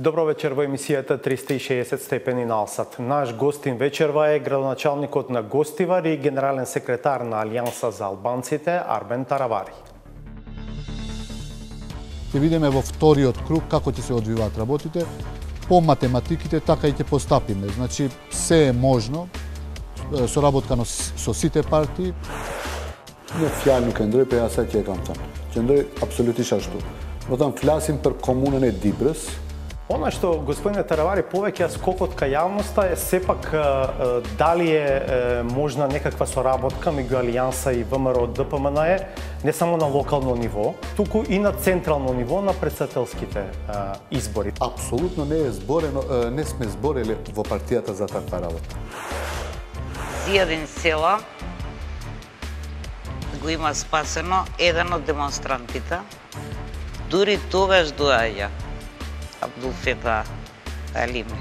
Добро вечер во емисијата 360 степени на Алсат. Наш гостин вечерва е градоначалникот на Гостивар и генерален секретар на Алијанса за албанците Арбен Таравари. Ќе видиме во вториот круг како ќе се одвиваат работите. По математиките така и ќе постапиме. Значи, се е можно, соработкано со сите партии. Një fjalë nuk e ndroj për asaj që e kam thënë. Që ndroj absolutisht ashtu. Do të flasim për komunën e Dibrës. Она што господине Таравари повеќе скокот кај јавноста е сепак дали е можна некаква соработка меѓу Алијанса и ВМРО ДПМН не само на локално ниво, туку и на централно ниво на председателските избори. Апсолутно не сме збореле во партијата за таква работа. Зијадин села го има спасено еден од демонстрантите. Дури тогаш доаѓа Абдулфета Алими.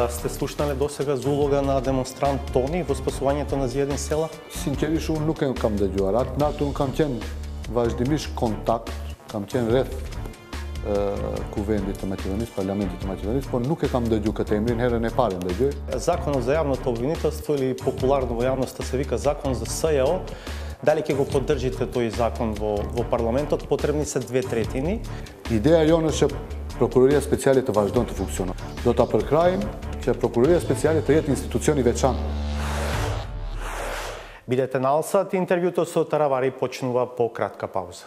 Сте слушнале досега за улога на демонстрант Тони во спасувањето на Зијадин села? Sinqerisht unë nuk e kam dëgjuar. Atë natë unë kam qenë vazhdimisht kontakt, kam qenë rreth kuvendit të Maqedonisë, parlamentit të Maqedonisë, por nuk e kam dëgjuar këtë emrin, herën e parë dëgjoj. Законот за јавното обвинителство или популарно во јавноста се вика закон за СЈО. Дали ќе го поддржите тој закон во парламентот? Потребни се 2/3. Ideja jonë është që Prokuroria Speciale të vazhdon të funksionojë. Do ta përkrajmë që Prokuroria Speciale të jetë institucion i veçantë. Бидете на Алсат, интервјуто со Таравари почнува по кратка пауза.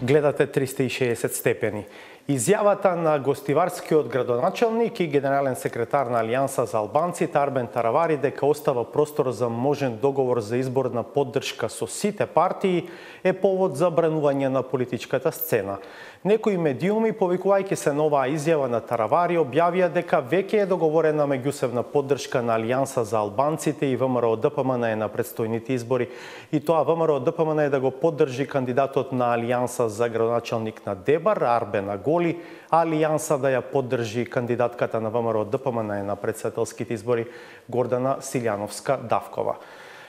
Гледате 360 степени. Изјавата на гостиварскиот градоначалник и генерален секретар на Алијанса за албанците Арбен Таравари дека остава простор за можен договор за избор на поддршка со сите партии е повод за бранување на политичката сцена. Некои медиуми, повикувајќи се на оваа изјава на Таравари, објавија дека веќе е договорена меѓусебна поддршка на Алијанса за албанците и ВМРО ДПМН на предстојните избори, и тоа ВМРО ДПМН да го поддржи кандидатот на Алијанса за градоначалник на Дебар, Арбен Аголи, а Алијанса да ја поддржи кандидатката на ВМРО ДПМН на председателските избори Гордана Силјановска-Давкова.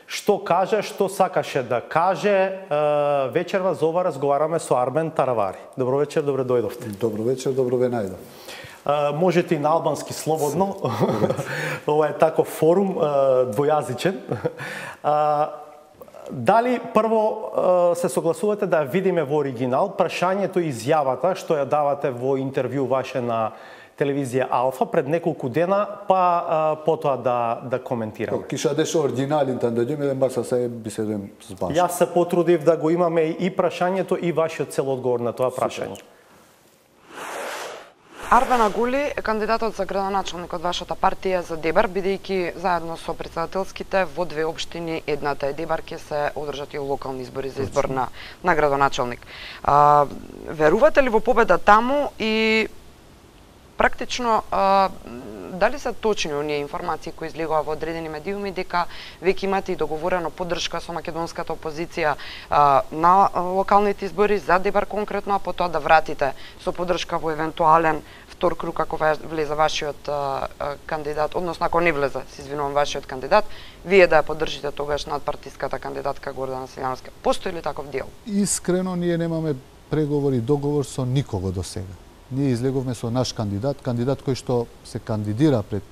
Што каже, што сакаше да каже, вечерва за ова разговараме со Арбен Таравари. Добро вечер, добре дојдовте. Добро вечер, добро ве најдов. Можете и на албански слободно. Ова е таков форум двојазичен. Дали прво се согласувате да видиме во оригинал прашањето и изјавата што ја давате во интервју ваше на телевизија Алфа пред неколку дена, па потоа да коментираме. Киша деше оригиналин та дојдеме да mbas asaj bisedojmë së bashku. Јас се потрудив да го имаме и прашањето и вашиот цел одговор на тоа прашање. Арбен Аголи е кандидатот за градоначалник од вашата партија за Дебар, бидејќи заедно со председателските во две општини, едната е Дебар, ќе се одржат и локални избори за избор на градоначалник. Верувате ли во победа таму и практично дали се точни оние информации кои излегува во одредени медиуми дека веќе имате и договорено поддршка со македонската опозиција на локалните избори за Дебар конкретно, а потоа да вратите со поддршка во евентуален втор круг ако влезе вашиот кандидат, односно ако не влезе, се извинувам, вашиот кандидат, вие да ја поддржите тогаш надпартиската кандидатка Гордана Силјановска. Постои ли таков дел? Искрено, ние немаме преговори, договор со никого до сега. Ние излеговме со наш кандидат кој што се кандидира пред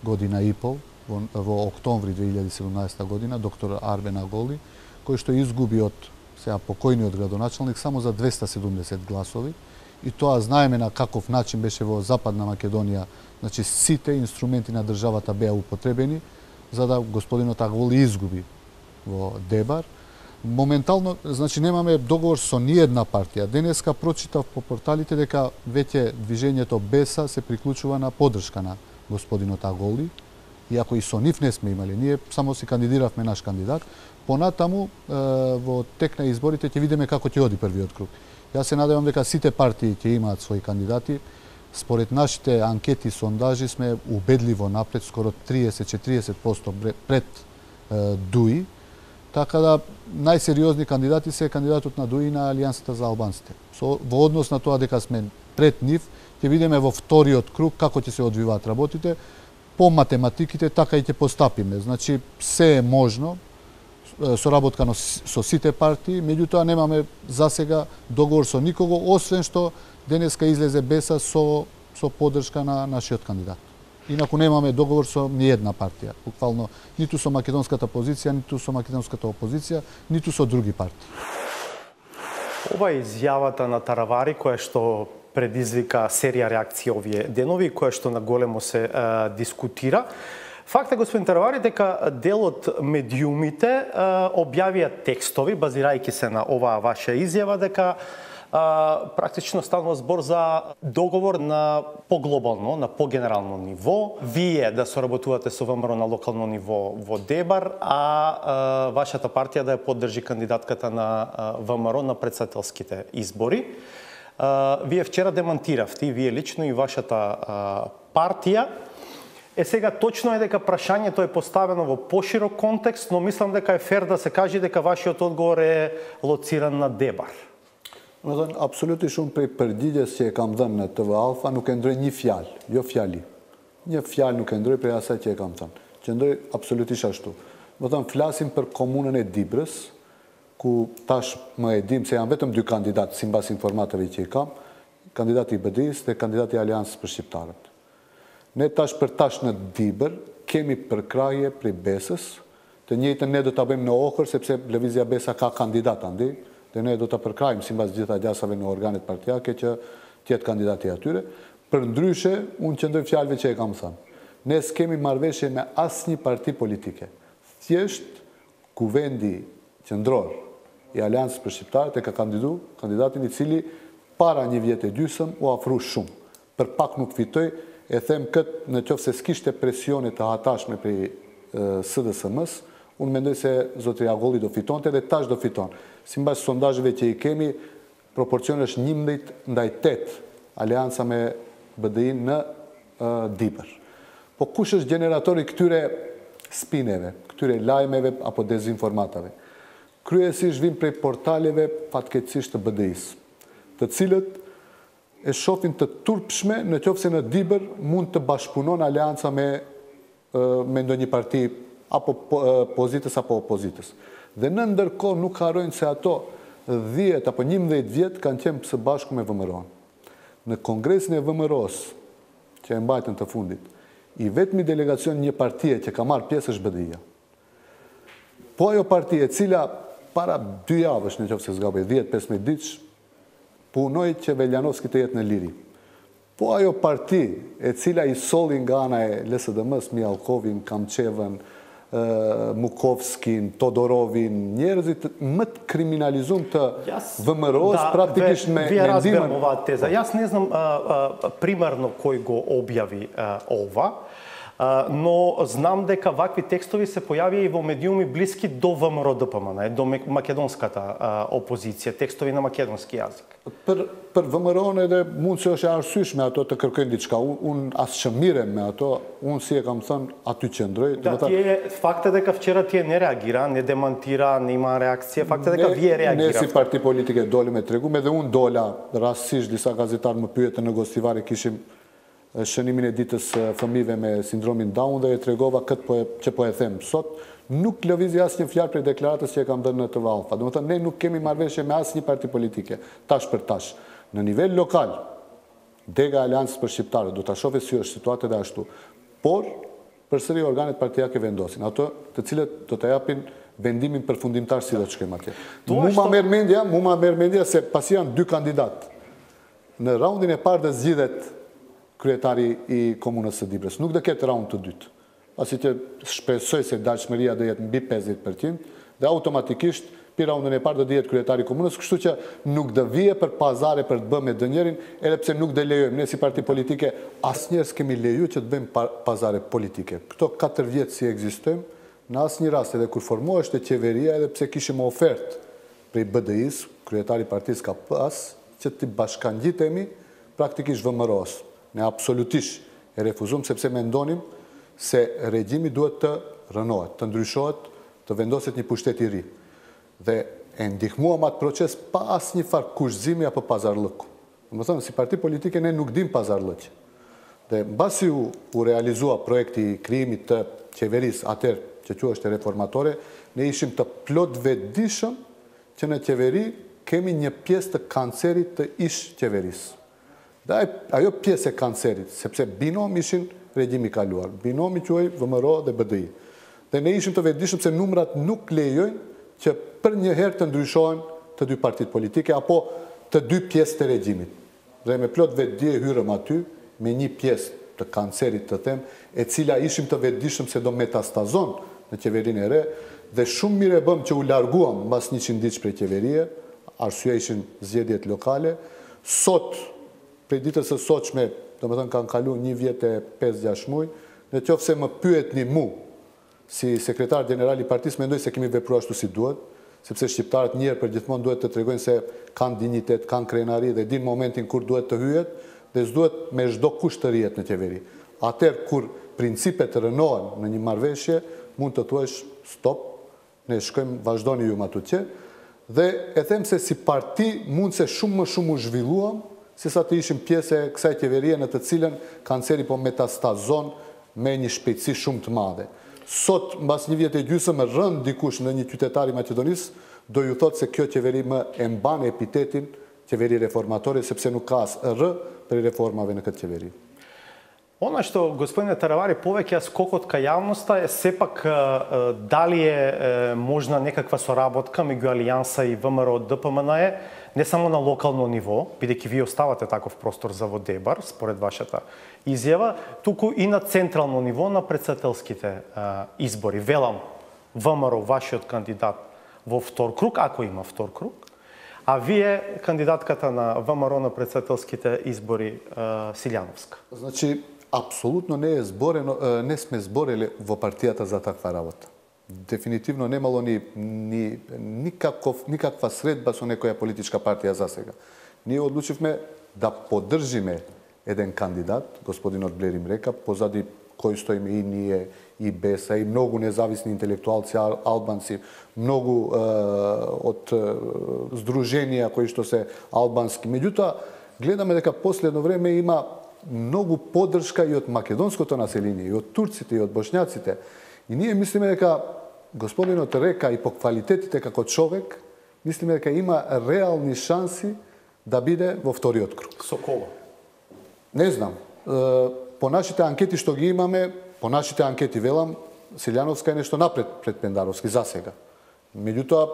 година и пол, во октомври 2017 година, доктор Арбен Аголи, кој што изгуби од сега покојниот градоначалник само за 270 гласови. И тоа знаеме на каков начин беше во Западна Македонија, значи сите инструменти на државата беа употребени за да господинот Аголи изгуби во Дебар. Моментално, значи, немаме договор со ниедна партија. Денеска прочитав по порталите дека веќе движењето БЕСА се приклучува на поддршка на господинот Аголи, иако и со нив не сме имали. Ние само си кандидиравме наш кандидат. Понатаму, во тек на изборите ќе видиме како ќе оди првиот круг. Јас се надевам дека сите партии ќе имаат своји кандидати. Според нашите анкети и сондажи сме убедливо напред, скоро 30-40% пред ДУИ. Така да најсериозни кандидати се кандидатот на ДУИ на Алијансата за албанците. Во однос на тоа дека сме пред нив, ќе видиме во вториот круг како ќе се одвиваат работите. по математиките така и ќе постапиме. Значи, се е можно, соработкано со сите партии, меѓутоа немаме за сега договор со никого, освен што денеска излезе Беса со поддршка на нашиот кандидат. Инаку немаме договор со ни една партија, буквално ниту со македонската позиција, ниту со македонската опозиција, ниту со други партии. Ова е изјавата на Таравари, која што предизвика серија реакции овие денови, која што наголемо се дискутира. Факт е, господин Таравари, дека дел од медиумите објавија текстови, базирајќи се на оваа ваша изјава, дека практично станува збор за договор на поглобално, на погенерално ниво. Вие да соработувате со ВМРО на локално ниво во Дебар, а вашата партија да ја поддржи кандидатката на ВМРО на председателските избори. Вие вчера демантиравте, и вие лично, и вашата партија. Сега точно е дека прашањето е поставено во поширок контекст, но мислам дека е фер да се каже дека вашиот одговор е лоциран на Дебар. Absolutisht unë prej përgjigjes që e kam dhënë në TV Alfa nuk e ndroj një fjalë, jo fjali. Një fjalë nuk e ndroj prej asaj që e kam thënë. Që ndroj absolutisht ashtu. Do thënë, flasim për komunën e Dibrës, ku tash më e dim se janë vetëm dy kandidatë sipas informatave që i kam, kandidati i BD-s dhe kandidati i Aleancës për Shqiptarët. Ne tash për tash në Dibër kemi përkrahje prej Besës, të njëjtën ne do ta bëjmë në Ohër sepse Lëvizja Besa ka kandidat andi. Dhe ne do të përkrajmë sipas gjitha gjasave në organet partijake që tjetë kandidati atyre. Për ndryshe, unë qëndoj fjalëve që e kam thënë. Ne s'kemi marrëveshje me asnjë parti politike. Thjesht, kuvendi qendror i Aleancës për Shqiptarët e ka kandidu kandidatin i cili para një vjetë e gjysmë u afru shumë. Për pak nuk fitoj, e them këtë në qoftë se s'kishte presione të hatashme prej SDSM-s, unë mendoj se zotri Agolli do fitonte dhe tash do fiton. Sipas sondazheve që i kemi, proporcioni është 11-8 aleanca me BDI-n në Dibër. Po kush është generatori këtyre spineve, këtyre lajmeve apo dezinformatave? Kryesisht vijnë prej portaleve fatkeqësisht të BDI-s, të cilët e shohin të turpshme në qoftë se në Dibër mund të bashkëpunon aleanca me ndonjë parti apo pozitës apo opozitës. Dhe në ndërkohë nuk harrojnë se ato 10 apo 11 vjet kanë qenë së bashku me VMRO-n. Në kongresin e VMRO-s, që e mbajtën të fundit, i vetmi delegacion një partie që ka marrë pjesë është BDI-ja. Po ajo partie e cila para 2 javësh, në qoftë se zgaboj 10-15 ditësh, punoi që Veljanovski të jetë në liri. Po ajo parti e cila i solli nga ana e LSDM-s Mijalkovin, Kamçevën, Mukovskin, Todorovin, njerëzit më të kriminalizum të ВМРО-s praktikisht me ndihmën. Ова теза. Јас не знам примерно кој го објави ова, но знам дека вакви текстови се појавија и во медиуми блиски до ВМРО-ДПМН, до македонската опозиција, текстови на македонски јазик. Për VMRO-n edhe mund që është arsyeshme ato të kërkojnë diçka. Unë as çmirem me ato, unë si e kam thënë aty qëndroj. Факт е дека вчера тие не реагира, не демантира, не има реакција. Факт е дека вие реагирате. Ne si parti politike dolim e treguam, edhe unë dola rastësisht disa gazetarë më pyetën në Gostivari, kishim shënimin e ditës fëmijëve me sindromin Down dhe e tregova këtë që po e them sot. Nuk lëvizi asnjë fjalë për deklaratës që e kam dhënë në TV Alfa. Domethënë ne nuk kemi marrëveshje me asnjë parti politike, tash për tash. Në nivel lokal, dega Aleancës për Shqiptarët do ta shohë si është situata dhe ashtu. Por përsëri organet partijake vendosin, ato të cilët do ta japin vendimin përfundimtar si do të shkojmë atje. Mu ma merr mendja se pasi janë 2 kandidat. Në raundin e parë do zgjidhet kryetari i komunës së Dibrës. Nuk do ketë raund të dytë. Pasi që shpresoj se dashmëria do jetë mbi 50% dhe automatikisht pi raundin e parë do jetë kryetari i komunës, kështu që nuk do vije për pazare për të bëmë me dënjerin, edhe pse nuk do lejojmë ne si parti politike, asnjëherë s'kemi leju që të bëjmë pazare politike. Këto 4 vjet si ekzistojmë, në asnjë rast edhe kur formoheshte qeveria, edhe pse kishim ofertë prej BDI-s, kryetari i partisë ka pas që të bashkangjitemi praktikisht VMRO-s. Ne absolutisht e refuzum sepse mendonim se regjimi duhet të rënohet, të ndryshohet, të vendoset një pushtet i ri. Dhe e ndihmuam atë proces pa asnjë farë kushëzimi apo pazarllëku. Domethënë, si parti politike ne nuk dim pazarllëqje. Dhe mbasi u realizua projekti i krijimit të qeverisë atëherë që quhej reformatore, ne ishim të plot vetëdijshëm që në qeveri kemi një pjesë të kancerit të ish qeverisë. Dhe ajo pjesë e kancerit, sepse binom ishin regjimi kaluar. Binomi quhej VMRO dhe BDI. Dhe ne ishim të vetëdijshëm se numrat nuk lejojnë që për një herë të ndryshohen të dy partitë politike apo të dy pjesë të regjimit. Dhe me plot vetëdije hyrëm aty me një pjesë të kancerit të them, e cila ishim të vetëdijshëm se do metastazon në qeverinë e re, dhe shumë mirë e bëm që u larguam mbas 100 ditë prej qeverie, arsyeja ishin zgjedhjet lokale. Sot, prej ditës së sotshme, domethënë kanë kaluar 1 vjet e 5-6 muaj, nëse më pyetni mu, si sekretar general i partisë, mendoj se kemi vepruar ashtu si duhet, sepse shqiptarët njëherë për gjithmonë duhet të tregojnë se kanë dinjitet, kanë krenari dhe din momentin kur duhet të hyjet dhe s'duhet me çdo kusht të rihet në qeveri. Atëherë kur principet rënohen në një marrëveshje, mund të thuash stop, ne shkojmë, vazhdoni ju atutje, dhe e them se si parti mund se shumë më shumë u zhvilluam, se sa të ishim pjesë e kësaj qeverie në të cilën kanceri po metastazon me një shpejtësi shumë të madhe. Sot, mbas 1 vjet e gjysmë, rënd dikush në një qytetar i Maqedonisë, do ju thotë se kjo qeveri më e mban epitetin qeveri reformatore, sepse nuk ka as R për reformave në këtë qeveri. Ono što, gospodine Taravari, повеќе скокот ka јавноста е сепак дали е можна некаква соработка меѓу Алијанса и ВМРО ДПМНЕ, не само на локално ниво, бидејќи вие оставате таков простор за во Дебар, според вашата изјава, туку и на централно ниво на председателските избори. Велам, ВМРО, вашиот кандидат во втор круг, ако има втор круг, а вие кандидатката на ВМРО на председателските избори Силјановска. Значи, apsolutno ne sme zborili vo partijata za takva работа. Definitivno nemalo nikakva sredba со некоја политичка партија за сега. Ние одлучивме да поддржиме еден кандидат, господинот Блерим Река, позади кој стоиме и ние, и БЕСА, и многу независни интелектуалци, албанци, многу од здруженија кои што се албански. Меѓутоа, гледаме дека последно време има многу поддршка и од македонското население, и од турците, и од бошњаците. И ние мислиме дека господинот Река и по квалитетите како човек, мислиме дека има реални шанси да биде во вториот круг. Со кого? Не знам. По нашите анкети што ги имаме, по нашите анкети велам, Силјановска е нешто напред пред Пендаровски за сега. Меѓутоа,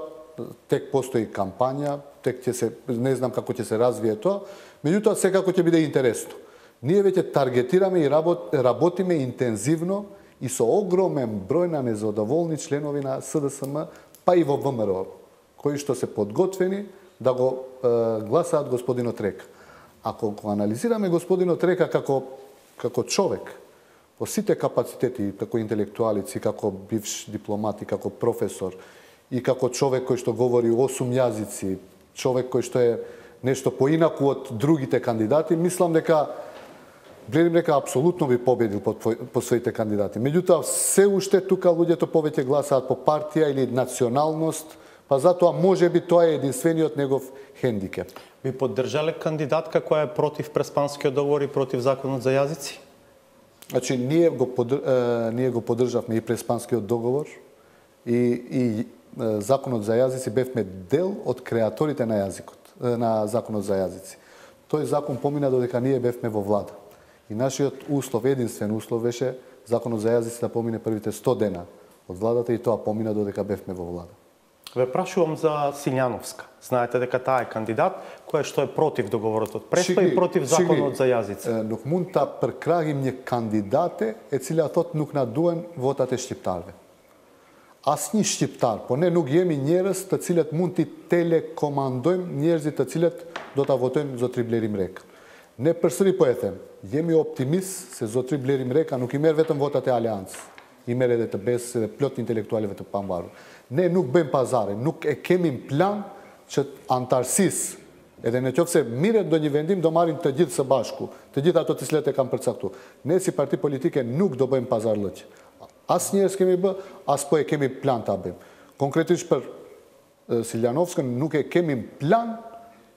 тек постои кампања, тек ќе се, не знам како ќе се развие тоа, меѓутоа секако ќе биде интересно. Ние веќе таргетираме и работиме интензивно и со огромен број на незадоволни членови на СДСМ, па и во ВМРО, кои што се подготвени да го гласаат господинот Река. Ако го анализираме господинот Река како човек, по сите капацитети, како интелектуалици, како бивш дипломат и како професор, и како човек кој што говори 8 јазици, човек кој што е нешто поинаку од другите кандидати, мислам дека Блерим Река апсолутно би победил по своите кандидати. Меѓутоа, се уште тука луѓето повеќе гласаат по партија или националност, па затоа може би тоа е единствениот негов хендикеп. Ви поддржале кандидатка која е против Преспанскиот договор и против законот за јазици? Значи, ние го поддржавме и Преспанскиот договор и законот за јазици, бевме дел од креаторите на јазикот, на законот за јазици. Тој закон помина додека ние бевме во влада. И нашиот услов, единствен услов беше законот за јазици да помине првите 100 дена од владата и тоа помина додека бевме во влада. Ве прашувам за Силјановска. Знаете дека таа е кандидат која што е против договорот од Преспа и против законот за јазици. Nuk mund ta përkrahim një kandidate e cila thot nuk na duhen votat e shqiptarëve. Asnjë shqiptar, po ne nuk jemi njerëz të cilët mund t'i telekomandojmë njerëzit të cilët do ta votojnë zotri Blerim Reka. Ne përsëri po e them, jemi optimist se zotri Blerim Reka nuk i merr vetëm votat e Aleancës, i merr edhe të BES dhe plot intelektualëve të pambarur. Ne nuk bëjmë pazare, nuk e kemi plan që antarësisë, edhe në qoftë se mirë ndonjë vendim do marrim të gjithë së bashku, të gjithë ato të cilët e kanë përcaktuar. Ne si parti politike nuk do bëjmë pazarllëq. Asnjëherë s'kemi bë, as po e kemi plan ta bëjmë. Konkretisht për Siljanovskën nuk e kemi plan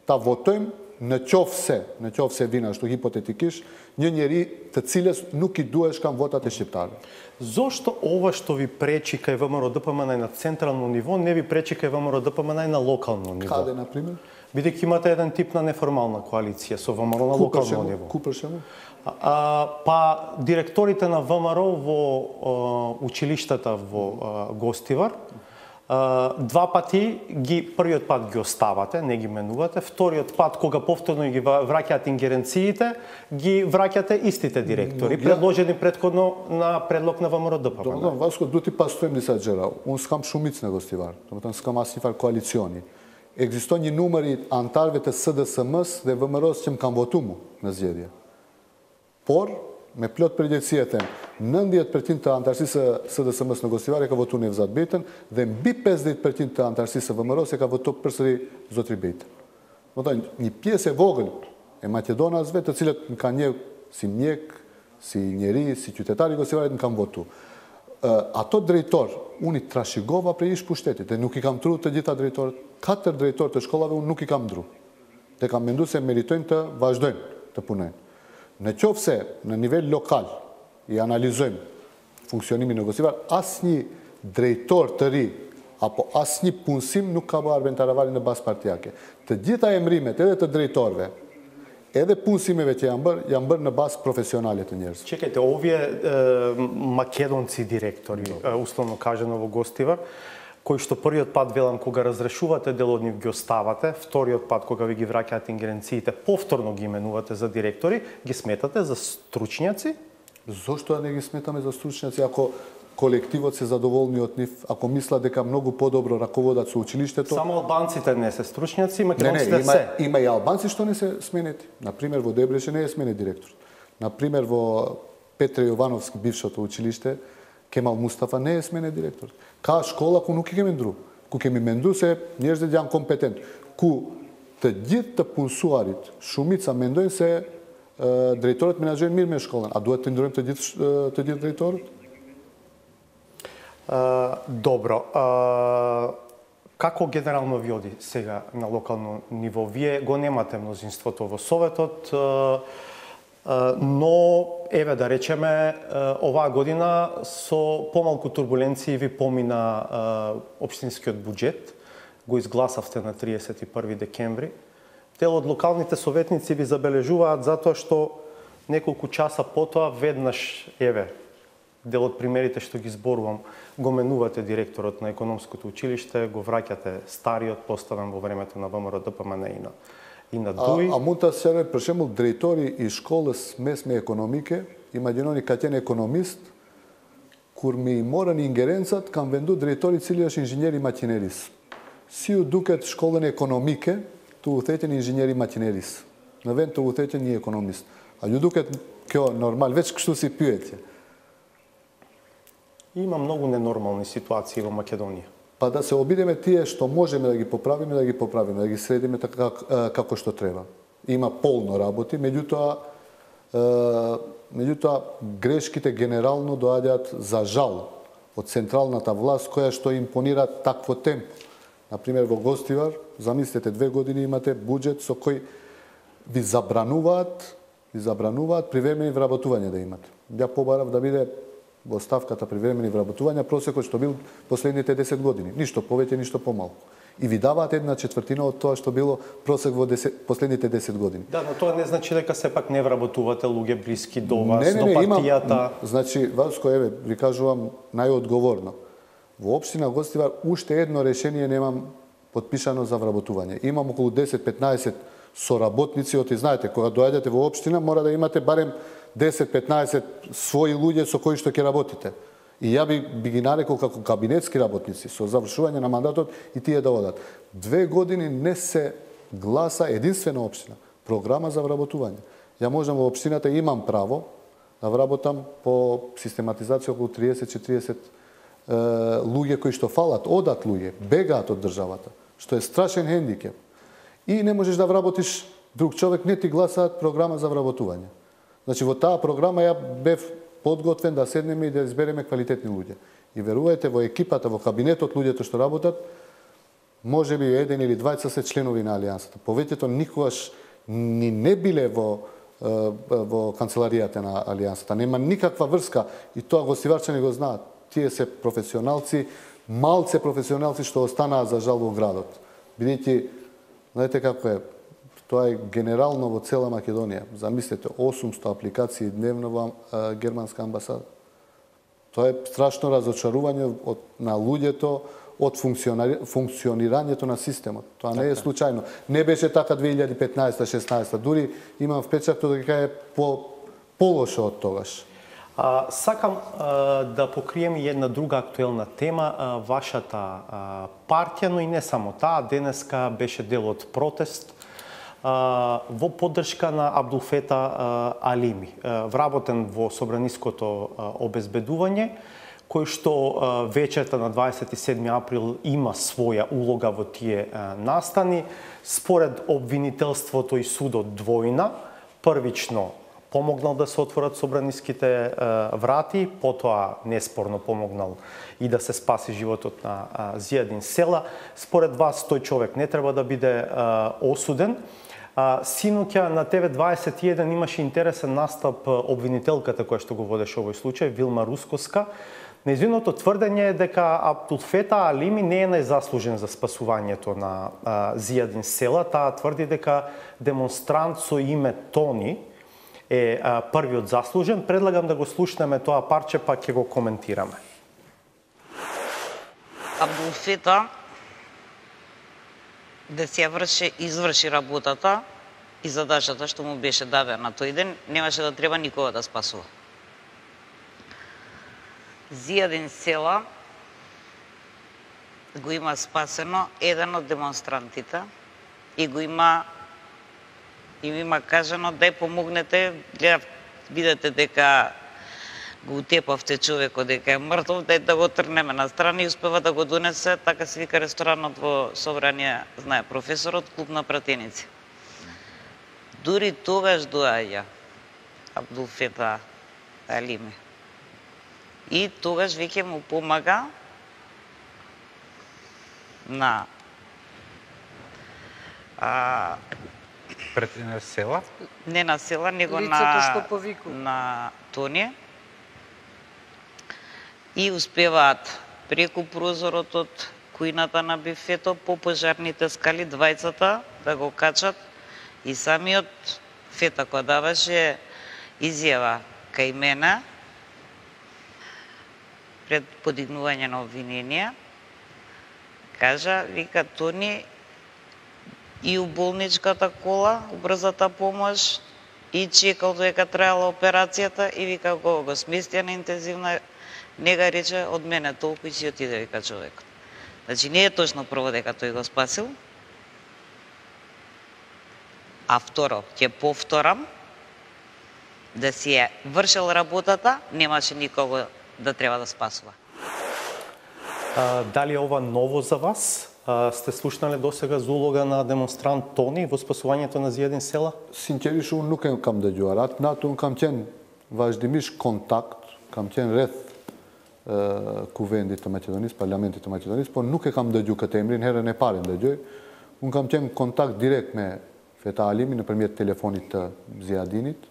ta votojmë në qoftë se vina ashtu hipotetikisht, një njeri të cilës nuk i duhesh kam votat e shqiptarëve. Зошто ова што ви пречи кај ВМРО ДПМН на централно ниво, не ви пречи кај ВМРО ДПМН на локално ниво? Каде, на пример? Бидејќи имате еден тип на неформална коалиција со ВМРО на локално ниво. Ку прешему? Па директорите на ВМРО во училиштата во Гостивар, два пати првиот пат ги оставате, не ги менувате, вториот пат кога повторно ги враќаат ингеренциите, ги враќате истите директори, предложени претходно на предлог на ВМРО ДПМН. Domethënë, Vasko duhet I pastrojmë disa gjëra. Unë s'kam shumicë në Gostivar, domethënë s'kam asnjë farë koalicioni. Ekziston një numër I antarëve të SDSM-s dhe VMRO-s që më kanë votuar mu në zgjedhje. Por, me plot përgjegjësi e them, 90% të antarësisë së SDSM-s në Gostivar e ka votuar Nevzat Betën dhe mbi 50% të antarësisë së VMRO-s e ka votuar përsëri Zotri Betën. Domethënë, një pjesë e vogël e maqedonasve, të cilët më kanë njeh si mjek, si njeri, si qytetar I Gostivarit më kanë votuar. Ato drejtor, unë I trashigova prej ish pushtetit, dhe nuk I kam tru të gjitha drejtorët, 4 drejtorë të shkollave unë nuk I kam ndru. Dhe kam mendu se meritojnë të vazhdojnë të punojnë. Në qoftë se në nivel lokal I analizojmë funksionimin në Gostivar, asnjë drejtor të ri apo asnjë punësim nuk ka bërë Arben Taravari në bazë partijake. Të gjitha emrimet edhe të drejtorëve, edhe punësimeve që janë bërë në bazë profesionale të njerëzve. Чекайте, овие македонци директори, условно кажано во Гостивар, кои што првиот пат велам кога разрешувате дел од нив ги оставате, вториот пат кога ви ги враќаат ингеренциите, повторно ги именувате за директори, ги сметате за стручњаци? Зошто не ги сметаме за стручњаци ако колективот се задоволни од нив, ако мислат дека многу подобро раководат со училиштето? Само албанците не се стручњаци, македонците се. Има и албанци што не се сменети. Например, во Дебреше не е сменет директор. Например, во Петре Јовановски, бившото училиште, Кемал Мустафа не е сменет директор. Ка школа ку nuk I kemi ndru. Ku kemi mendu se njerëzit janë kompetent. Ku të gjithë të punësuarit, shumica mendojnë se drejtorët menaxhojnë mirë me shkollën. A duhet të ndrojmë të gjithë drejtorët? Добро. Како генерално ви оди сега на локално ниво? Вие го немате мнозинството во Советот, но, еве да речеме, оваа година со помалку турбуленции ви помина општинскиот буџет, го изгласавте на 31 декември. Дел од локалните советници ви забележуваат затоа што неколку часа потоа веднаш, еве, дел од примерите што ги зборувам, го менувате директорот на економското училиште, го враќате стариот поставен во времето на ВМРО ДПМН и на ДУИ. A mund të sqaroj për shembull drejtori I shkollës mesme ekonomike, imagjinoni ka qenë ekonomist, kur mi morën ingerencat, kanë vendu drejtori I cili është inxhinier I maqinerisë. Si ju duket shkollën ekonomike të udhëheqën inxhinier I maqinerisë, në vend të udhëheqën një ekonomist. A ju duket kjo normal, veç kështu si pyetje? Има многу ненормални ситуации во Македонија. Pa da se obideme tije što možemo da gi popravimo, da gi sredime tako kako što treba. Ima polno raboti, međutim, greškite generalno doaѓаат за жал од централната власт која што импонира такво темпо. Например, во Гостивар, замислете 2 години имате буџет со кој ви забрануваат привремени вработувања да имате. Ја побарав да биде во ставката привремени вработувања просекот што бил последните 10 години. Ништо повеќе, ништо помалку. И ви даваат 1/4 од тоа што било просек во последните 10 години. Да, но тоа не значи дека сепак не вработувате луѓе блиски до вас, до партијата. Значи, Васко, еве, ви кажувам најодговорно. Во општина Гостивар уште едно решение немам подпишано за вработување. Имам околу 10-15 соработници, оти знаете, кога доаѓате во општина, мора да имате барем 10-15 своји луѓе со кои што ќе работите. И ја би ги нарекол како кабинетски работници, со завршување на мандатот и тие да одат. 2 години не се гласа единствена општина, програма за вработување. Ја можам во општината имам право да вработам по систематизација околу 30-40 луѓе кои што фалат, одат луѓе, бегаат од државата, што е страшен хендикеп. И не можеш да вработиш друг човек, не ти гласаат програма за вработување. Значи, во таа програма ја бев подготвен да седнеме и да избереме квалитетни луѓе. И верувајте, во екипата, во кабинетот луѓето што работат, може би 1 или 2 се членови на Алијансата. Повеќето никогаш ni ne bile vo kancelarijate na Alijansata. Nema nikakva vrska i to Gostivarčani go zna. Tije se profesionalci, malce profesionalci što ostana za žalbu gradot. Vidite, znate kako je, to je generalno vo cela Makedonija. Zamislite, 800 aplikaciji dnevno vam germanska ambasada. To je strašno razočaruvanje na ljudjeto od funkcioniranje na sistemu. To ne je slučajno. Ne beše taka 2015-16. Дури имам впечаток дека е полоше од тогаш. Сакам да покрием една друга актуелна тема. Вашата партија, но и не само таа, денеска беше дел од протест во поддршка на Абдулфета Алими, вработен во собраниското обезбедување, кој што вечерта на 27 април има своја улога во тие настани. Според обвинителството и судот двојна, првично помогнал да се отворат собраниските врати, потоа неспорно помогнал и да се спаси животот на Зијадин Села. Според вас тој човек не треба да биде осуден. Синуќа на ТВ21 имаше интересен настап обвинителката која што го водеше овој случај, Вилма Рускоска. Нејзиното тврдење е дека Абдулфета Алими не е најзаслужен за спасувањето на Зијадин Села. Таа тврди дека демонстрант со име Тони е првиот заслужен. Предлагам да го слушнеме тоа парче, па ќе го коментираме. Абдулфета да се изврши работата и задачата што му беше дадена тој ден, немаше да треба никога да спасува. Зијадин Села го има спасено еден од демонстрантите и го има кажано дај помогнете, видете дека го утепавте човекот, дека е мртов, дај да го трнеме на страна и успева да го донесе, така се вика ресторанот во Собрание, знае професорот, клуб на пратеници. Дури тогаш доаѓа Абдулфета Алими. И тогаш веќе му помага на Села? Не на Села, него на Тони. И успеваат преку прозорот од кујната на бифето по пожарните скали двајцата да го качат и самиот Фета кој даваше изјава кај мене пред подигнување на обвиненија, кажа, вика Тони, и у болничката кола, у брзата помош, и чекал додека траела операцијата, и вика го сместија на интензивна, не га рече од мене толку и си отиде, вика човекот. Значи не е точно прво дека тој го спасил, а второ, ќе повторам, да си е вршил работата, немаше никого да треба да спасува. Дали е ова ново за вас? Сте слушнале досега за улога на демонстрант Тони во спасувањето на Зијадин Села? Sinqerisht unë nuk e kam dëgjuar. Atë natë unë kam qenë vazhdimisht kontakt, kam qenë rreth kuvendit të Maqedonisë, parlamentit të Maqedonisë, por nuk e kam dëgjuar këtë emrin, herën e parë dëgjoj. Unë kam qenë kontakt direkt me Feta Alimi nëpërmjet telefonit të Ziyadinit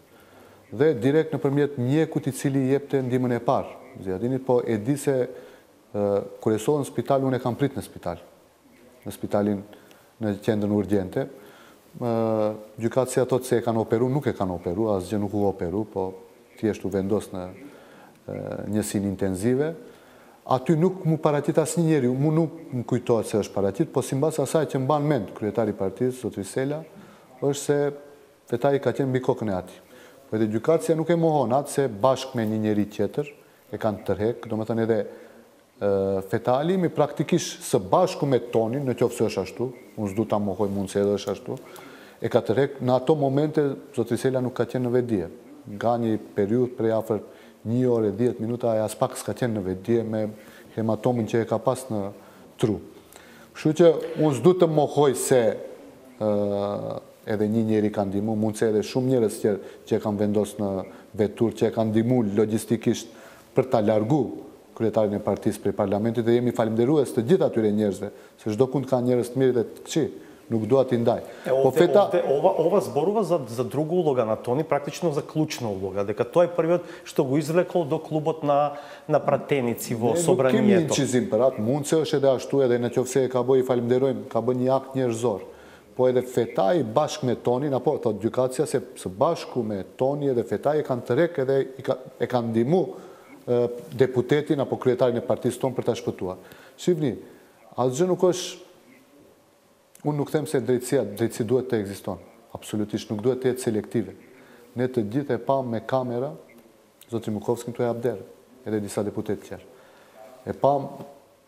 dhe direkt nëpërmjet mjekut I cili jepte ndihmën e parë Ziyadinit, po e di se kur e sollën në spital, unë e kam prit në spital. Në spitalin në qendrën urgjente. Gjykatësia thotë se e kanë operu, nuk e kanë operu, asgjë nuk u operu, po thjesht u vendos në njësinë intenzive. Aty nuk mu paraqit asnjë njeri, mu nuk më kujtohet se është paraqit, po simbas asaj që mban mend kryetari I partisë, zotri Sela, është se Fetai ka qenë mbi kokën e ati. Po edhe gjykatësia nuk e mohon atë se bashkë me një njeri tjetër e kanë tërhek, domethënë edhe Feta Alimi praktikisht së bashku me Tonin, në qoftë se është ashtu, unë s'du ta mohoj mund se edhe është ashtu, e ka tërhek, në ato momente zotri Sela nuk ka qenë në vetdije. Nga një periudhë prej afër 1 orë e 10 minuta e as pak s'ka qenë në vetdije me hematomin që e ka pas në tru. Kështu që unë s'du të mohoj se edhe një njeri ka ndihmu, mund se edhe shumë njerëz që e kanë vendos në vetur, që e kanë ndihmu logjistikisht për ta largu kryetarin e partisë prej parlamentit dhe jemi falemnderues të gjithë atyre njerëzve, se çdo kund ka njerëz të mirë dhe të këqij. nuk dua t'i ndaj. Ова зборува за друга улога на Тони, практично за клучна улога, дека тој е првиот што го извлекол до клубот на пратеници во собранието. Nuk kemi incizim për atë, mund se është edhe ashtu edhe në qoftë se ka bëj, falimderojmë, ka bë një akt njerëzor. Po edhe Fetaj bashkë me Tonin, apo thot gjykatësia se së bashku me Toni edhe Fetaj e kanë tërek edhe e kanë ndihmu deputetin apo kryetarin e partisë tonë për ta shpëtuar. Shifni, asgjë nuk është, unë nuk them se drejtësi duhet të ekziston. Absolutisht nuk duhet të jetë selektive. Ne të gjithë e pam me kamera, zotri Mukovski këtu e abderë, edhe disa deputet tjerë. E pam,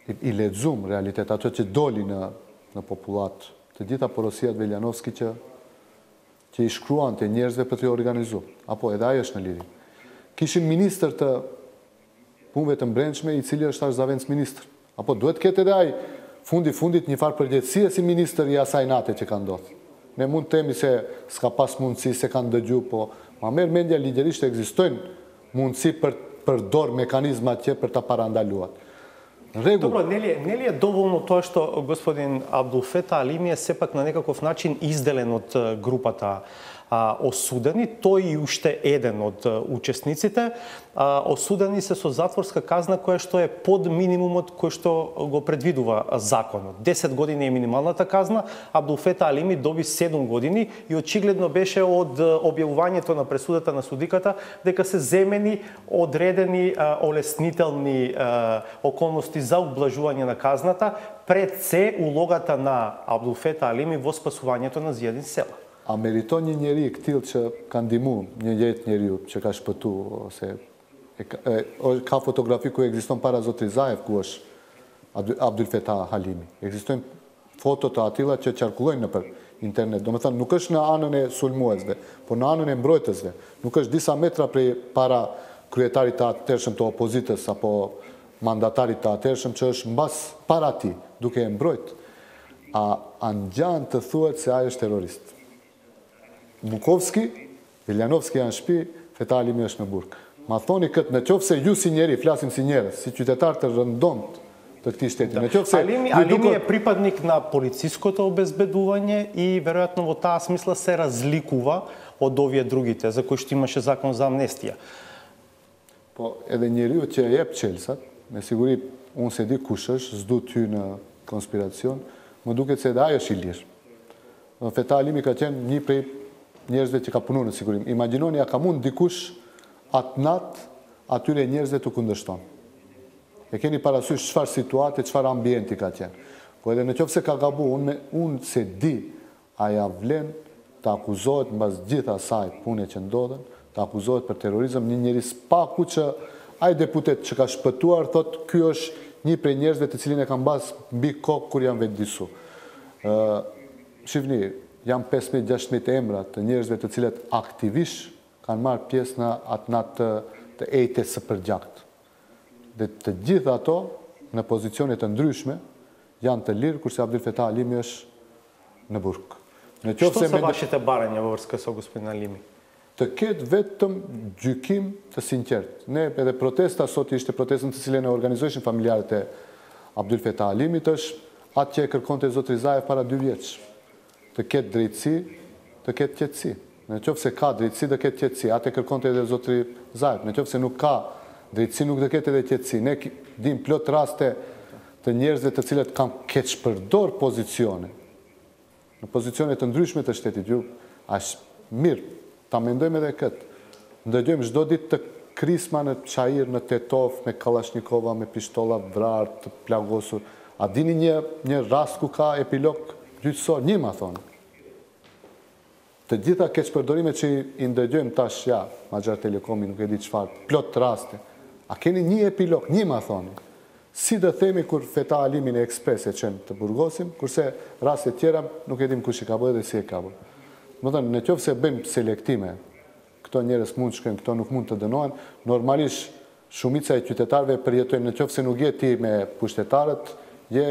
i lexuam realitet, ato që doli në popullat, të gjitha porosiat Veljanovski që i shkruan të njerëzve për të organizu. Apo edhe ajo është në liri. Kishin minister të punëve të mbrendshme i cili është Arzavenc minister. Apo duhet ketë edhe ai fundit një farë përgjegjësie si minister i asaj nate që ka ndodhur. Ne mund të themi se s'ka pas mundësi, se kanë dëgju, po ma merr mendja ligjërisht ekzistojnë mundësi për përdor mekanizma që për ta parandaluar. Добро, нели е доволно тоа што господин Абдулфета Алими е сепак на некаков начин изделен од групата осудени, тој и уште еден од учесниците, осудени се со затворска казна која што е под минимумот кој што го предвидува законот. 10 години е минималната казна, Абдулфета Алими доби 7 години и очигледно беше од објавувањето на пресудата на судиката дека се земени одредени олеснителни околности за ублажување на казната, пред се улогата на Абдулфета Алими во спасувањето на Зијадин Села. A meriton një njeri këtill që ka ndihmu një jetë njeriu që ka shpëtu, ose ka fotografi ku ekziston para zotrit Zaev ku është Abdulfeta Halimi. Ekzistojnë foto të atilla që qarkullojnë nëpër internet. Domethënë nuk është në anën e sulmuesve, por në anën e mbrojtësve. Nuk është disa metra prej para kryetarit të atëhershëm të opozitës apo mandatarit të atëhershëm që është mbas para tij, duke e mbrojt. A ngjan të thuhet se ai është terrorist. Mukovski, Veljanovski janë në shtëpi, Feta Alimi është në burg. Ma thoni këtë, në qoftë se ju si njeri, flasim si njerëz, si qytetar të rëndomt të këtij shteti. Алими е припадник на полициското обезбедување и веројатно во таа смисла се разликува од овие другите за кои што имаше закон за амнестија. Po edhe njeriu që jep çelsat, me siguri unë se di kush është, s'du ty në konspiracion, më duket se edhe ai është i lirë. Feta Alimi ka qenë një prej njerëzve që ka punu në sigurim. Imaginoni, a ka mund dikush atë natë atyre njerëzve të kundërshton. E keni parasysh çfarë situate, çfarë ambienti ka qenë. Po edhe në qoftë se ka gabu, unë se di, a ja vlen të akuzohet mbas gjithë asaj pune që ndodhen, të akuzohet për terrorizëm një njeri spaku që ai deputet që ka shpëtuar thot ky është një prej njerëzve të cilin e kanë mbas mbi kokë kur janë vetëdijsu. Shifni, janë 15-16 emra të njerëzve të cilët aktivisht kanë marrë pjesë në atë natë të ejtjes së përgjakt. Dhe të gjithë ato, në pozicione të ndryshme, janë të lirë, kurse Abdulfeta Alimi është në burg. Што се вашите барања во врска со господин Алими? Të ketë vetëm gjykim të sinqert. Ne edhe protesta sot ishte protestën të cilën e organizojshin familjarët e Abdulfeta Alimit është atë që e kërkonte zotri Zaev para 2 vjeç. Të ketë drejtësi, të ketë qetësi. Në qoftë se ka drejtësi, të ketë qetësi. Atë e kërkonte edhe zotri Zaev. Në qoftë se nuk ka drejtësi, nuk të ketë edhe qetësi. Ne dim plot raste të njerëzve të cilët kanë keqpërdor pozicione. Në pozicione të ndryshme të shtetit. Ju është mirë, ta mendojmë edhe këtë. Ndëgjojmë çdo ditë të krisma në Çajir, në Tetov, me Kalashnikova, me pistolla vrarë, të plagosur. A dini një rast ku ka epilog gjyqësor? Një ma thonë. Të gjitha keqpërdorimet që i ndëgjojmë tash Maxar Telekomi, nuk e di çfarë, plot raste. A keni një epilog? Një ma thonë. Si dhe themi kur Feta Alimin e Ekspres e qenë të burgosim, kurse raste tjera nuk e dim kush i ka bërë dhe si e ka bërë. Më thënë, në qoftë se bëjmë selektime, këto njerëz mund shkojnë, këto nuk mund të dënohen, normalisht shumica e qytetarëve përjetojnë, në qoftë se nuk je ti me pushtetarët, je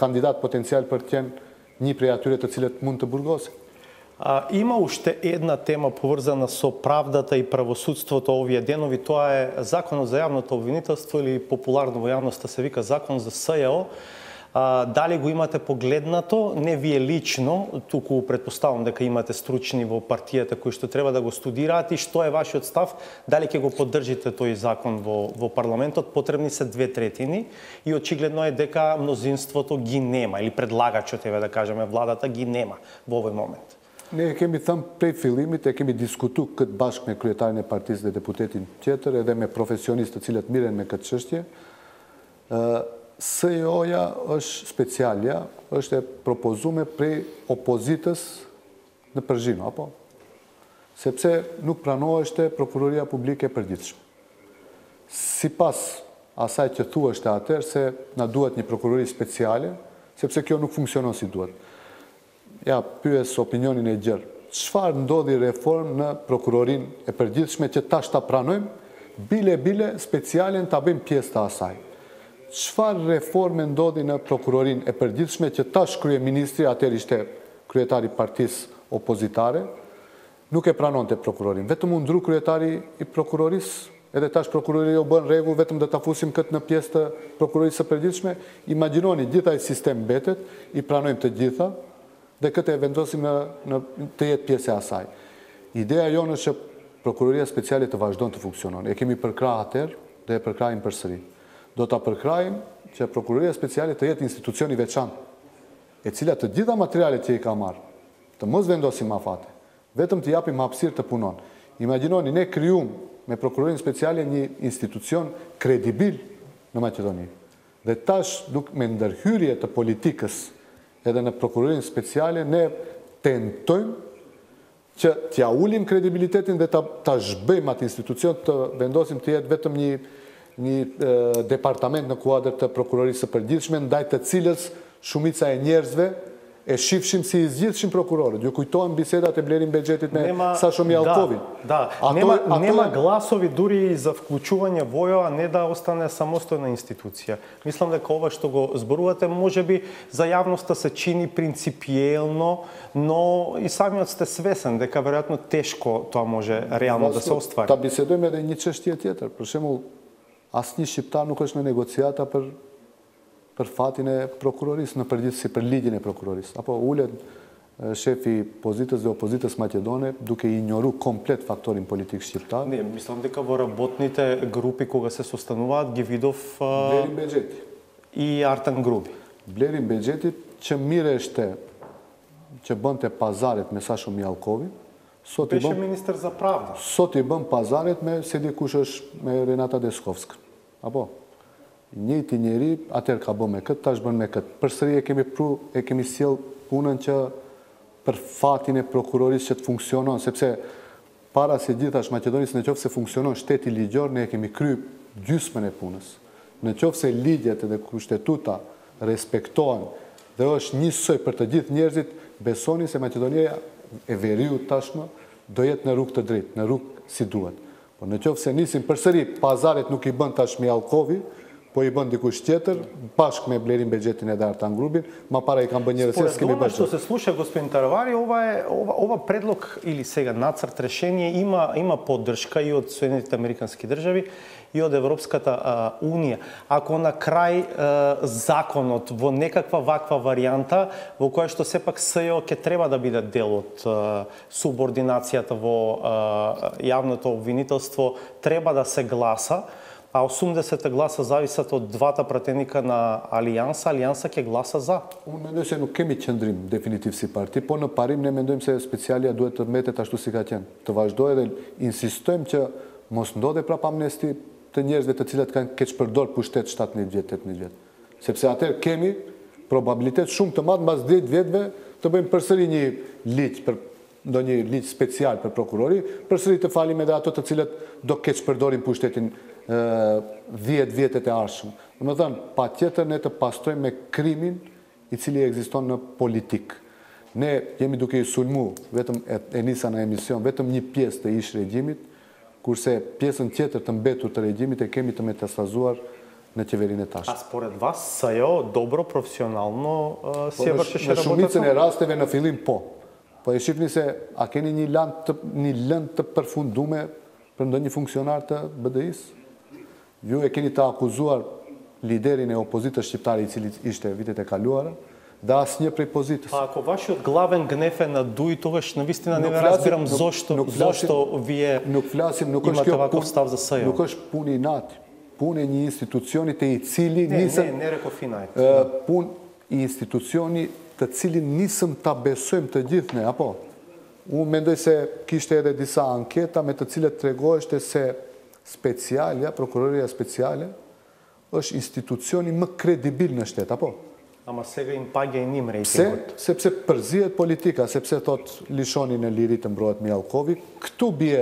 kandidat potencial për të qenë një prej atyre të cilët mund të burgosin. Има уште една тема поврзана со правдата и правосудството овие денови, тоа е законот за јавното обвинителство или популарно во јавноста се вика закон за СЈО. Дали го имате погледнато, не вие лично, туку предпоставам дека имате стручни во партијата кои што треба да го студираат и што е вашиот став, дали ќе го поддржите тој закон во парламентот, потребни се 2/3 и очигледно е дека мнозинството ги нема, или предлагачот, да кажеме, владата ги нема во овој момент. Ne kemi thënë prej fillimit, kemi diskutu këtë bashkë me kryetarin e partisë dhe deputetin tjetër, edhe me profesionistë të cilët miren me këtë çështje. SJO-ja është specialja, është e propozume prej opozitës në përgjithësi, apo? Sepse nuk pranoheshte prokuroria publike e përgjithshme. Sipas asaj që thuashte atëherë se na duhet një prokurori speciale, sepse kjo nuk funksionon si duhet. Ja, pyes opinionin e gjerë. Çfarë ndodhi reform në prokurorinë e përgjithshme që tash ta pranojmë, bile specialen ta bëjmë pjesë të asaj. Çfarë reforme ndodhi në prokurorinë e përgjithshme që tash kryeministri, atëherë ishte kryetari partisë opozitare, nuk e pranonte prokurorin. Vetëm u ndru kryetari i prokurorisë, edhe tash prokuroria u bën rregull, vetëm do ta fusim këtë në pjesë të prokurorisë së përgjithshme. Imagjinoni, gjithë ai sistem mbetet, i pranojmë të gjitha dhe këtë e vendosim në të jetë pjesë e asaj. Ideja jonë është që prokuroria speciale të vazhdon të funksionon. E kemi përkrahur atëherë dhe e përkrahim përsëri. Do ta përkrahim që prokuroria speciale të jetë institucion i veçantë, e cila të gjitha materialet që i ka marrë, të mos vendosim afate, vetëm të japim hapësirë të punon. Imagjinoni, ne krijuam me prokurorinë speciale një institucion kredibil në Maqedoni. Dhe tash, me ndërhyrje të politikës edhe në prokurorinë speciale, ne tentojmë që t'ja ulim kredibilitetin dhe ta zhbëjmë atë institucion, të vendosim të jetë vetëm një departament në kuadër të prokurorisë së përgjithshme, ndaj të cilës shumica e njerëzve e shifshim si i zgjidhshim prokurorët. Ju kujtohen bisedat e Blerim Bexhetit me Sasho Mjalkovin. Да, нема гласови дури за вклучување во ова, не да остане самостојна институција. Мислам дека ова што го зборувате можеби за јавноста се чини принципиелно, но и самиот сте свесен дека веројатно тешко тоа може реално да се оствари. Та биседojmë edhe një çështje tjetër. Për shembull, asnjë shqiptar nuk është në negociata për fatin e prokurorisë në përgjithësi, për ligjin e prokurorisë. Apo ulet shefi pozitës dhe opozitës maqedone duke ignoru komplet faktorin politik shqiptar. Не, мислам дека во работните групи кога се состануваат ги видов Blerim Bexheti и Artan Grubi. Blerim Bexheti që mireshte që bënte pazaret me Sasho Mjalkovin, Беше министер за правда. Sot i bën pazaret me se di kush është me Renata Deskovsk. Apo njëjti njeri, atëherë ka bën me këtë, tash bën me këtë. Përsëri e kemi sjell punën që për fatin e prokurorisë që të funksionon, sepse para se gjithash Maqedonisë, në qoftë se funksionon shteti ligjor, ne e kemi kryer gjysmën e punës. Në qoftë se ligjet dhe kushtetuta respektohen dhe është njësoj për të gjithë njerëzit, besoni se Maqedonia e veriu tashmë do jetë në rrugë të drejtë, në rrugë si duhet. Po në qoftë se nisim përsëri, pazaret nuk i bën tash Mjalkovi, po i bën dikush tjetër, bashkë me Blerim Bexhetin edhe Artan Grubin, ma para i kanë bën нервës se kemi bërë. Што се слуша, господин Таравари, ова предлог или сега нацрт решение има поддршка и од Соединетите американски држави и од Европската унија. Ако на крај законот во некаква ваква варијанта, во која што сепак СЈО ќе треба да биде дел од субординацијата во јавното обвинителство, треба да се гласа, а 80 гласа зависат од двата пратеника на Алијанса, Алијанса ќе гласа за. Unë mendoj se nuk kemi qëndrim definitiv si parti, po në parim ne mendojmë se specialia duhet të mbetet ashtu si ka qenë. Të vazhdojë dhe insistojmë që mos ndodhe prap amnesti të njerëzve të cilët kanë keq përdor pushtet 17 vjet, 18 vjet. Sepse atëherë kemi probabilitet shumë të madh mbas 10 vjetëve të bëjmë përsëri një ligj për ndonjë ligj special për prokurori, përsëri të falim edhe ato të cilët do keq përdorin pushtetin 10 vjetet e ardhshëm. Domethënë, patjetër ne të pastrojmë me krimin i cili ekziston në politikë. Ne jemi duke i sulmu, vetëm e nisa në emision, vetëm një pjesë të ish regjimit, kurse pjesën tjetër të mbetur të regjimit e kemi të metastazuar në qeverinë e tashme. А според вас СЈО добро професионално си вършеше работата? Në shumicën e работата? rasteve në fillim po. Po e shihni se a keni një lëndë të përfunduar për ndonjë funksionar të BDI-s? Ju e keni të akuzuar liderin e opozitës shqiptare I cili ishte vitet e kaluara, dhe asnjë prej pozitës. Pa ako вашиот главен гнев е на Дуи, тогаш навистина не разбирам зошто вие имате ваков став за СЈО. Nuk është punë I inat, punë e një institucioni te I cili не реков инат. Punë I institucioni të cilin nisëm ta besojmë të gjithë ne, apo? Unë mendoj se kishte edhe disa anketa me të cilët tregoheshte se specialja, prokuroria speciale, është institucioni më kredibil në shtet, apo? Ама сега им паѓа и ним рейтингот. Sepse përzihet politika, sepse thot lishoni në liri të mbrohet Mjallkovi, këtu bie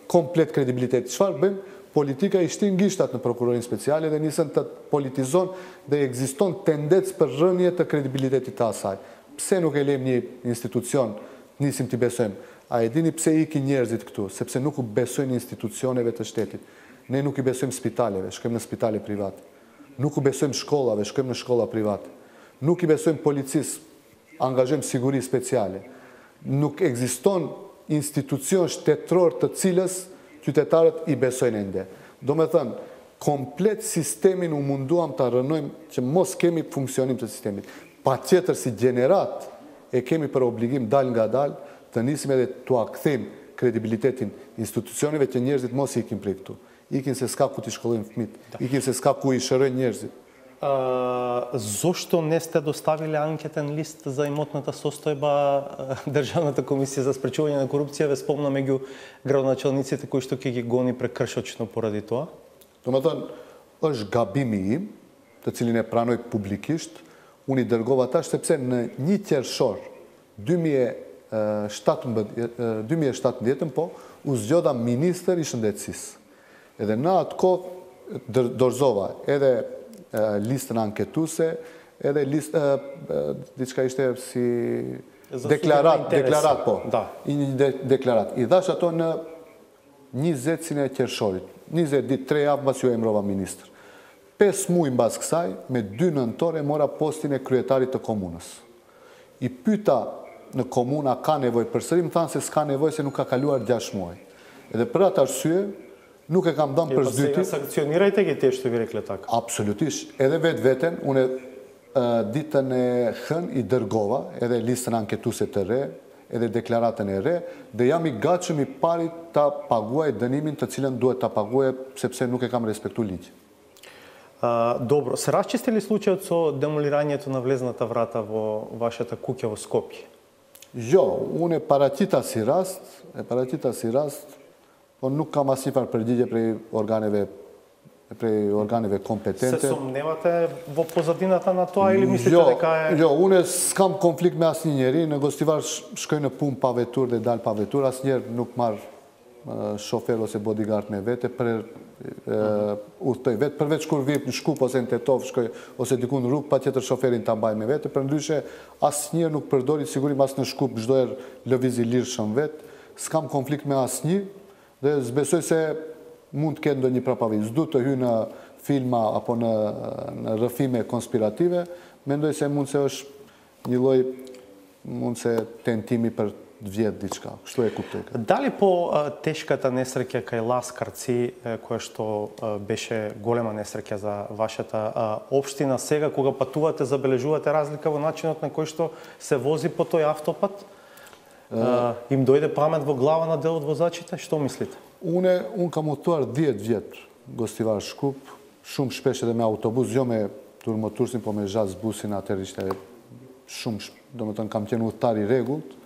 komplet kredibilitet. Çfarë bëjmë? Politika I shtin gishtat në prokurorin speciale dhe nisën të politizon dhe ekziston tendencë për rënje të kredibilitetit të asaj. Pse nuk e lejmë një institucion, nisim t'i besojmë? A e dini pse ikin njerëzit këtu? Sepse nuk u besojnë institucioneve të shtetit. Ne nuk I besojmë spitaleve, shkojmë në spitale private. Nuk u besojmë shkollave, shkojmë në shkolla private. Nuk I besojmë policisë, angazhojmë siguri speciale. Nuk ekziston institucion shtetëror të cilës qytetarët I besojnë ende. Do me thënë, komplet sistemin u munduam të rënojmë që mos kemi funksionim të sistemit. Pa tjetër si gjenerat e kemi për obligim dal nga dal të nisim edhe të akthim kredibilitetin institucioneve që njerëzit mos ikin prej këtu. Ikin se s'ka ku t'i shkollojnë fëmit, ikin se s'ka ku I shërojnë njerëzit. Зошто не сте доставили анкетен лист за имотната состојба Државната комисија за спречување на корупција? Ве спомна меѓу градоначалниците кои што ќе ги гони прекршочно поради тоа? Domethënë, është gabimi im, të cilin e pranoj publikisht, unë I dërgova tash sepse në 1 qershor 2017 po, u zgjodha ministër I shëndetësisë. Edhe në atë kohë dorëzova edhe listën anketuese, edhe listë diçka ishte si deklarat po. Një deklarat. I dhash ato në 20 e qershorit. 20 ditë, 3 javë mbas ju e emrova ministër. 5 muaj mbas kësaj, me 2 nëntore mora postin e kryetarit të komunës. I pyeta në komuna ka nevojë përsëri, më thanë se s'ka nevojë se nuk ka kaluar 6 muaj. Edhe për atë arsye nuk e kam dhënë për zdyti. Сега санкционирајте ги те што ви рекле така. Absolutisht. Edhe vetveten, unë ditën e hënë I dërgova edhe listën anketuese të re, edhe deklaratën e re, dhe jam I gatshëm I pari ta paguaj dënimin të cilën duhet ta paguaj sepse nuk e kam respektuar ligj. Добро, се расчисти ли случајот со демолирањето на влезната врата во вашата куќа во Скопје? Jo, unë e paraqita si rast, po nuk kam asnjë farë përgjigje prej organeve kompetente. Се сомневате во позадината на тоа или мислите дека е... Jo, unë s'kam konflikt me asnjë njeri, në Gostivar shkoj në punë pa vetur dhe dal pa vetur, asnjëherë nuk marr shofer ose bodyguard me vete, udhtoj vetë, përveç kur vjen në Shkup ose në Tetov, shkoj ose diku në rrugë, patjetër shoferin ta mbaj me vete, përndryshe asnjëherë nuk përdori sigurim as në Shkup, çdo herë lëviz I lirshëm vetë, s'kam konflikt me asnjë. Dhe zbesoj se mund të ketë ndonjë prapavim. S'du të hyj në filma apo në rrëfime konspirative, mendoj se mund se është një lloj tentimi për të vjedhë diçka. Kështu e kuptoj. Дали по тешката несреќа кај Ласкарци, која што беше голема несреќа за вашата општина, сега кога патувате забележувате разлика во начинот на кој што се вози по тој автопат? Им дојде памет во глава на дел од возачите? Што мислите? Unë kam udhëtuar 10 vjet Gostivar Shkup, shumë shpesh edhe me autobus, jo me turmotursin, po me zhaz busin, atëherë ishte shumë, domethënë kam qenë udhëtar I rregullt.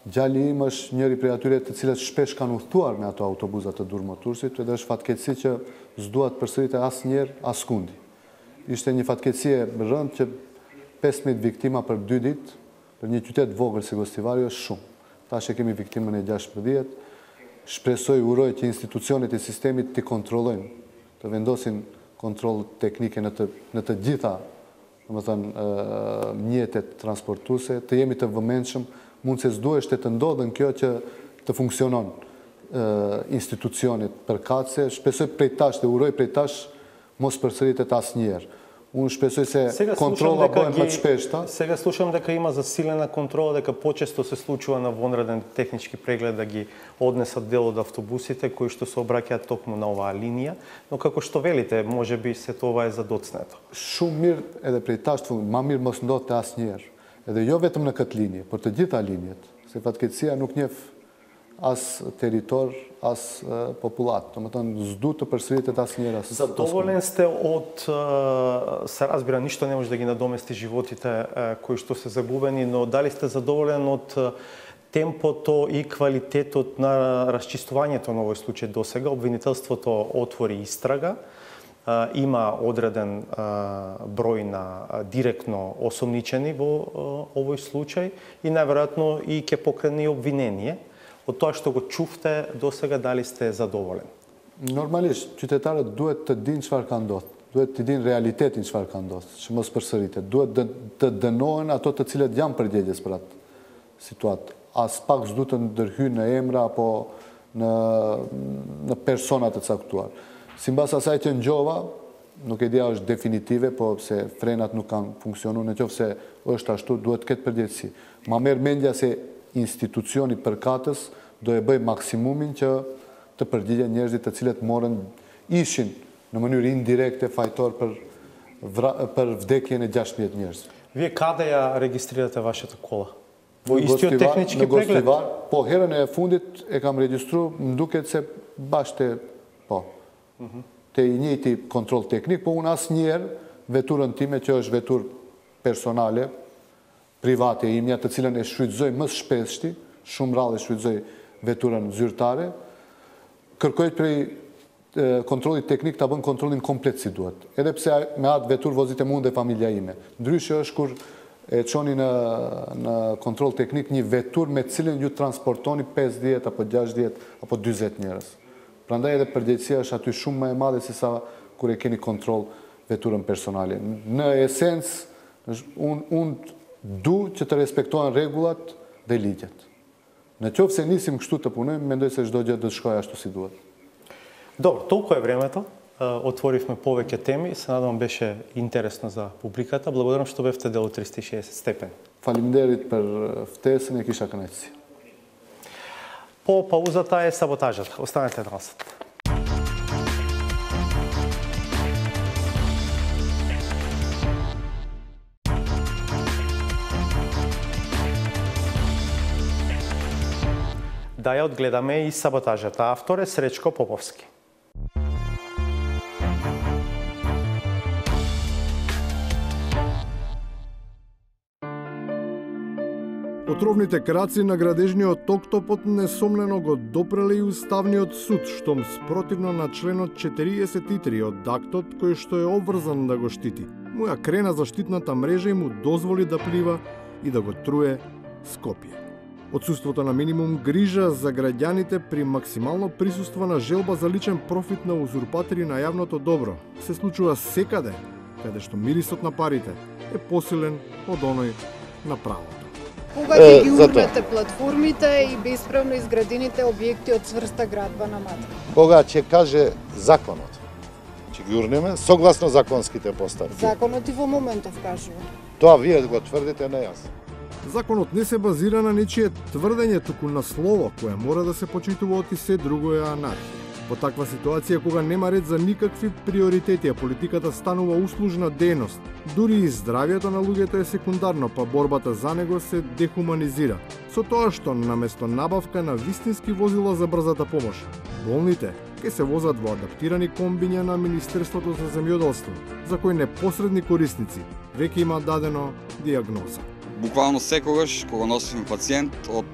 Gjali im është njëri prej atyre të cilët shpesh kanë udhëtuar me ato autobuzat të durmotursit, edhe është fatkeqësi që s'duat përsëritet asnjëherë askundi. Ishte një fatkeqësi e rëndë që 15 viktima për 2 ditë, për një qytet vogël si Gostivari është shumë. Tash e kemi viktimën e 16. Shpresoj, uroj që institucionet e sistemit t'i kontrollojnë, të vendosin kontroll teknike në të gjitha, domethënë mjetet transportuese, të jemi të vëmendshëm, mund se s'duhesh të ndodhen kjo që të funksionon institucionet përkatëse. Shpresoj prej tash dhe uroj prej tash mos përsëritet asnjëherë. Unë shpresoj se kontrola bëhen më të shpeshta. Сега слушам дека има засилена контрола, дека почесто се случува на вонреден технички преглед да ги однесат дел од автобусите кои што се обраќаат токму на оваа линија, но како што велите, можеби се тоа е задоцнето. Shumë mirë edhe prej tash më mirë mos ndodhte asnjëherë. Edhe jo vetëm në këtë linje, por të gjitha linjet, se fatkeqësia nuk njeh as territor, as popullat. Domethënë s'du të përsëritet asnjëherë. Задоволен сте од се разбира ништо не може да ги надомести животите кои што се загубени, но дали сте задоволен од темпото и квалитетот на расчистувањето на овој случај досега? Обвинителството отвори истрага, има одреден број на директно осомничени во овој случај и најверојатно и ќе покрени обвинение. Од тоа што го чувте досега, дали сте задоволен? Normalisht, qytetarët duhet të dinë çfarë ka ndodhur. Duhet të dinë realitetin çfarë ka ndodhur, që mos përsëritet. Duhet të dënohen ato të cilët janë përgjegjës për atë situatë. As pak s'du të ndërhyjnë në emra apo në persona të caktuar. Simbas asaj që ngjova, nuk e dia është definitive, po se frenat nuk kanë funksionuar, nëse është ashtu, duhet të ketë përgjegjësi. Ma merr mendja se institucioni përkatës do e bëj maksimumin që të përgjigjen njerëzit të cilët ishin në mënyrë indirekte fajtor për vdekjen e 16 njerëz. Вие каде ја регистрирате вашата кола? Во истиот технички преглед? Po, herën e fundit e kam regjistruar, më duket se bashte, po, te i njëjti kontroll teknik, po unë asnjëherë veturën time që është veturë personale, private imja, të cilën e shfrytëzoj më së shpeshti, shumë rrallë e shfrytëzoj veturën zyrtare, kërkoj prej kontrollit teknik ta bën kontrollin komplet si duhet. Edhe pse me atë veturë vozit e mund dhe familja ime. Ndryshe është kur e çoni në kontroll teknik një veturë me cilën ju transportoni 50 apo 60 apo 40 njerëz. Prandaj edhe përgjegjësia është aty shumë më e madhe se sa kur e keni kontroll veturën personale. Në esencë, unë du që të respektohen rregullat dhe ligjet. Në qoftë se nisim kështu të punojmë, mendoj se çdo gjë do të shkojë ashtu si duhet. Добро, толку е времето. Отворивме повеќе теми. Се надевам беше интересно за публиката. Благодарам што бевте дел од 360 степени. Faleminderit për ftesën, e kisha kënaqësi. По паузата е саботажата. Останете на нас. Да ја одгледаме и саботажата. Автор е Сречко Поповски. Отровните краци на градежниот Токтопот несомнено го допреле и Уставниот суд, штом спротивно на членот 43 од дактот, кој што е обврзан да го штити. Му ја крена заштитната мрежа и му дозволи да плива и да го труе Скопје. Отсуството на минимум грижа за граѓаните при максимално присуство на желба за личен профит на узурпатори на јавното добро се случува секаде, каде што мирисот на парите е посилен од оној на правото. Кога ќе ги урвете платформите и бесправно изградените објекти од цврста градба на матка? Кога ќе каже законот, ќе ги урнеме согласно законските поставки. Законот и во моментов кажува. Тоа вие го тврдите, не јас. Законот не се базира на нечие тврдење, туку на слово кое мора да се почитува, оти се друго е анархија. Во таква ситуација, кога нема ред за никакви приоритети, а политиката станува услужна дејност, дури и здравјето на луѓето е секундарно, па борбата за него се дехуманизира. Со тоа што наместо набавка на вистински возила за брзата помош, болните ќе се возат во адаптирани комбиња на Министерството за земјоделство, за кои непосредни корисници веќе има дадено диагноза. Буквално секогаш, кога носихме пациент, од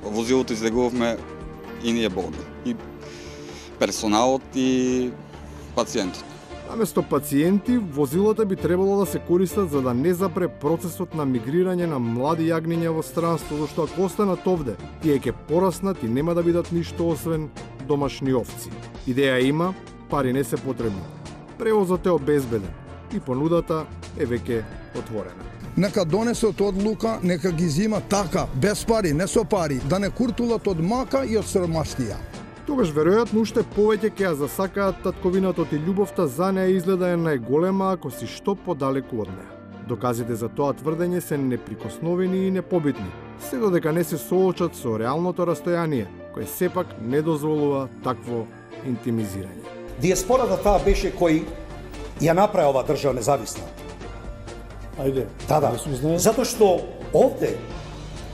возилото излегувавме и ние болни. И персоналот и пациентот. Наместо пациенти, возилата би требало да се користат за да не запре процесот на мигрирање на млади јагниња во странство, зашто ако останат овде, тие ќе пораснат и нема да бидат ништо освен домашни овци. Идеја има, пари не се потребни. Превозот е обезбеден и понудата е веќе отворена. Нека донесат одлука, нека ги зима така, без пари, не со пари, да не куртулат од мака и од сромаштија. тогаш веројатно уште повеќе ќе ја засакаат татковината и љубовта за неа изгледа е најголема ако си што подалеку од неа. Доказите за тоа тврдење се неприкосновени и непобитни, се додека не се соочат со реалното растојание, кое сепак не дозволува такво интимизирање. Диаспората таа беше кој ја направи оваа држава независна. Ајде. Да. Затоа што овде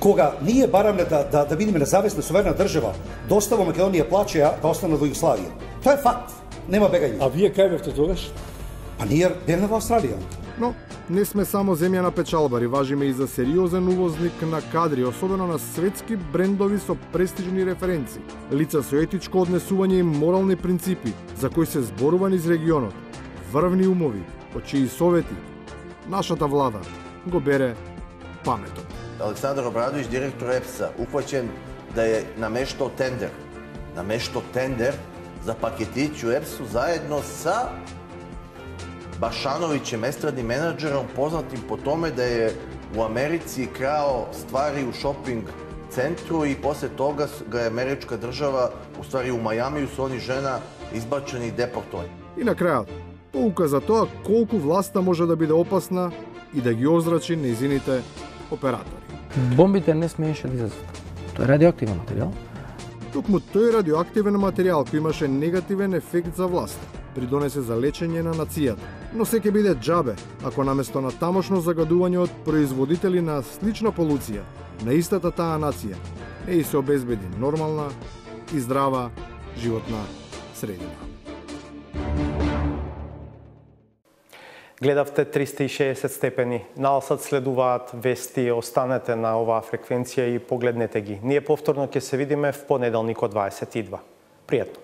кога ние бараме да видиме независна суверена држава, доста во Македонија плачеа да остане во Југославија. Тоа е факт, нема бегање. А вие кај бевте тогаш? Па ние бевме во Австралија. Но не сме само земја на печалбари, важиме и за сериозен увозник на кадри, особено на светски брендови со престижни референци, лица со етичко однесување и морални принципи, за кои се зборува низ регионот, врвни умови, од чии совети нашата влада го бере паметот. Александар Обрадович, директор ЕПС-а, упаќен да е намештал тендер. Намештал тендер за пакетиć u EPS-u заедно sa Bašanovićem, estradnim menadžerom, poznatim po tome da je u Americi krao stvari u shopping centru i posle toga ga je američka država, u stvari u Majamiju su oni žena izbačeni i deportovani. И на крајот, поука за тоа колку власта може да биде опасна и да ги озрачи нејзините оператори. Бомбите не смееше да излезат. Тоа е радиоактивен материјал. Токму тој радиоактивен материјал кој имаше негативен ефект за власта, придонесе за лечење на нацијата, но се ќе биде џабе ако наместо на тамошно загадување од производители на слична полуција на истата таа нација не и се обезбеди нормална и здрава животна средина. Гледавте 360 степени. Налсад следуваат вести, останете на оваа фреквенција и погледнете ги. Ние повторно ќе се видиме в понеделник од 22. Пријатно.